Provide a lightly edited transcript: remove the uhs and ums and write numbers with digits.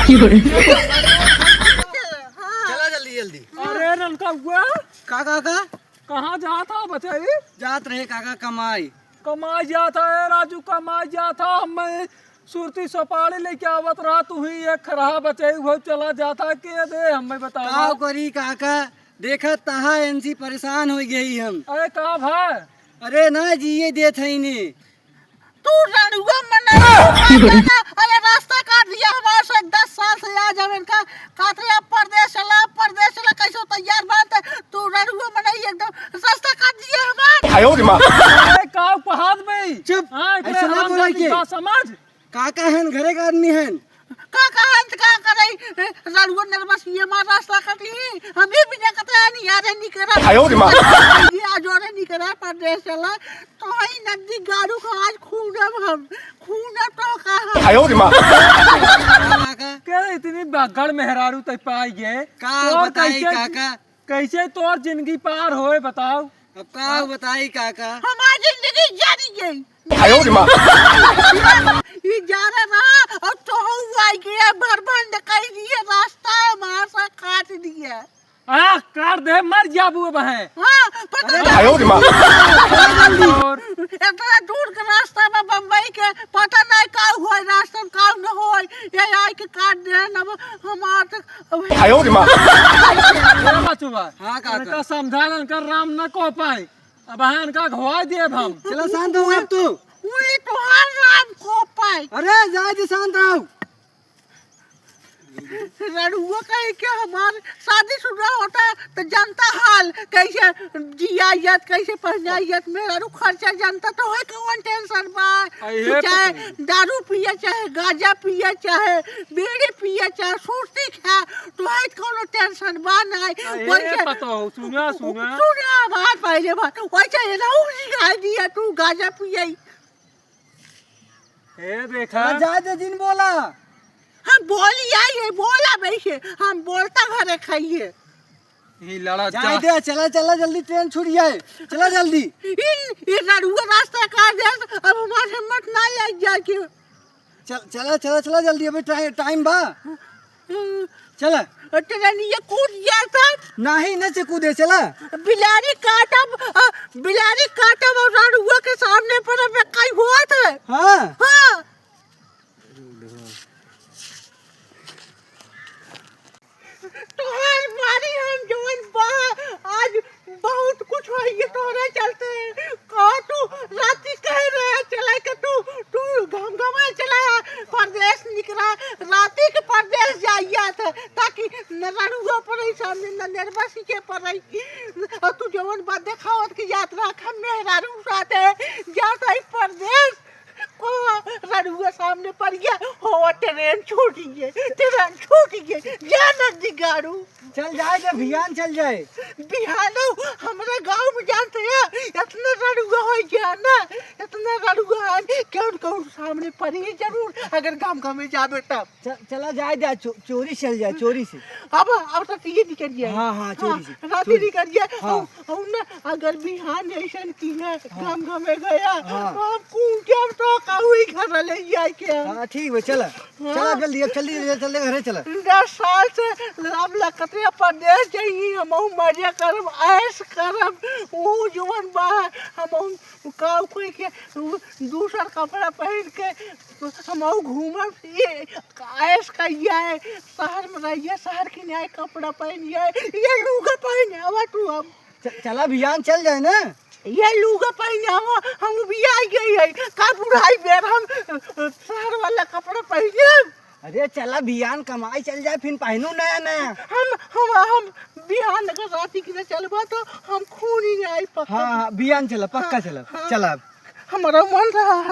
चला जल्दी जल्दी। अरे नलका हुआ काका का कहाँ जाता बताइए। जात रहे काका कमाई। कमाई जाता है राजू, कमाई जाता। मैं सुरती सपाड़ी लेके आवत रहा, तू ही एक खरा बचाई वो चला जाता के दे हमें बता। का करी काका, देखत तहा एनसी परेशान हो गई हम। अरे का भाई, अरे ना जिए देत है ने। तू रणुआ मना अरे रास्ता काट दिया हमारे से 10 साल से आज हम इनका कातरिया परदेश चला कैसे तैयार बात है। तू रणुआ मना एकदम रास्ता काट दिया हमारे। अरे का पहाड़ में चुप, हाँ, ऐसे ना बोला के। समझ काका हन घरे का आदमी हन। का करे रणुआ नरबस ये मार रास्ता काटी हमें भी ना कते नहीं यार नहीं करा ये आज और नहीं करा परदेश चला तो ही नदी गाड़ू को आज खून तो का काका के इतनी बगड़ मेहरारू तय पाई गए का और बताई काका, कैसे तोर जिंदगी पार होए बताओ। अब का बताई काका। हमारी जिंदगी जारी गई ये जा रहा और तो हुआ गया भरभंड कर दिए रास्ता हमारा सा काट दिया। आ कर दे मर जाबू बहे। हाँ पता और इतना दूर का रास्ता में बम्बई के पता नहीं का हुआ रास्ता का न हो ये आई के काट दे ना हमारा बचुआ हाँ काका। का समझालन कर राम न को पाए अब हन का घवा दिए हम। चला शांत हो अब तू। वही तो हर राम को पाए अरे जाए दे शांत रहो। रणुआ कहे कि हमारे शादी शुदा होता तो जनता हाल कैसे जियायत कैसे पहनायत मेरा रू खर्चा जनता तो है कौन टेंशन बा। अये चाहे दारू पिए चाहे गांजा पिए चाहे बीड़ी पिए चाहे सुस्ती खा तो है कौन टेंशन बा नहीं। ये पता हो सुना बात पहले बात वैसे ये ना सिखा दिया तू गांजा पिए। ए देखा जाए दे दिन बोला। हम बोली आई बोला वैसे हम बोलता घरे खाइए। ही लड़ा जाए दे, चला चला जल्दी ट्रेन छूट जाए। चला जल्दी। ये रणुआ रास्ता काट दे अब हमारे हिम्मत ना लग जाए कि चला चला चला जल्दी, अभी टाइम बा। चला ट्रेन ये कूद जाता नहीं न से कूदे। चला बिलारी काटब और रणुआ के सामने पर अब कई हुआ था। हाँ हाँ तोहर मारी हम जवन बा आज बहुत कुछ हो ये तोहरे चलते का तू राती कह रहा चला के तू घमघमा चला परदेश निकला राती के परदेश जाइया था ताकि नरणुआ पर सामने न निर्वासी के पर और तू जवन बा देखावत की यात्रा खम मेहरारू साथे जाता है परदेश को रणुआ सामने पड़ गया हो ट्रेन छूट गई जा नदी गाड़ू। चल जाए दे, बिहान चल जाए। बिहानो हमारे गांव में जानते हैं इतना रणुआ हो गया ना इतना रणुआ है कौन सामने पड़ी जरूर अगर गांव में जाबे तब। चला जाए दे, चोरी चल जाए चोरी से। अब तो ये निकल गया। हाँ चोरी से राती निकल गया। हाँ। और ना अगर बिहान ऐसा की ना गांव में गया हाँ। तो हम कूट तो काउई घर ले जाए के। हाँ ठीक है चला। चला जल्दी, अब जल्दी घरे चला। 10 साल से राम लकतिया परदेश जाइए हम मजा करब ऐश करब वो जवन बा हम का कोई के दूसरा कपड़ा पहन के हम घूमब ऐश कहिए शहर में रहिए शहर के नया कपड़ा पहनिए ये लुगा पहने हवा तू अब चला बिहान चल जाए ना। ये लुगा पहने हम भी आ गई है का बुढ़ाई बेर हम शहर वाला कपड़ा पहने। अरे चला बिहान कमाई चल जाए फिर पहनू नया नया। हम बिहान अगर राती की चलबा तो हम खून ही नहीं पक्का। हाँ बिहान चला पक्का चला। चला हमारा मन रहा है।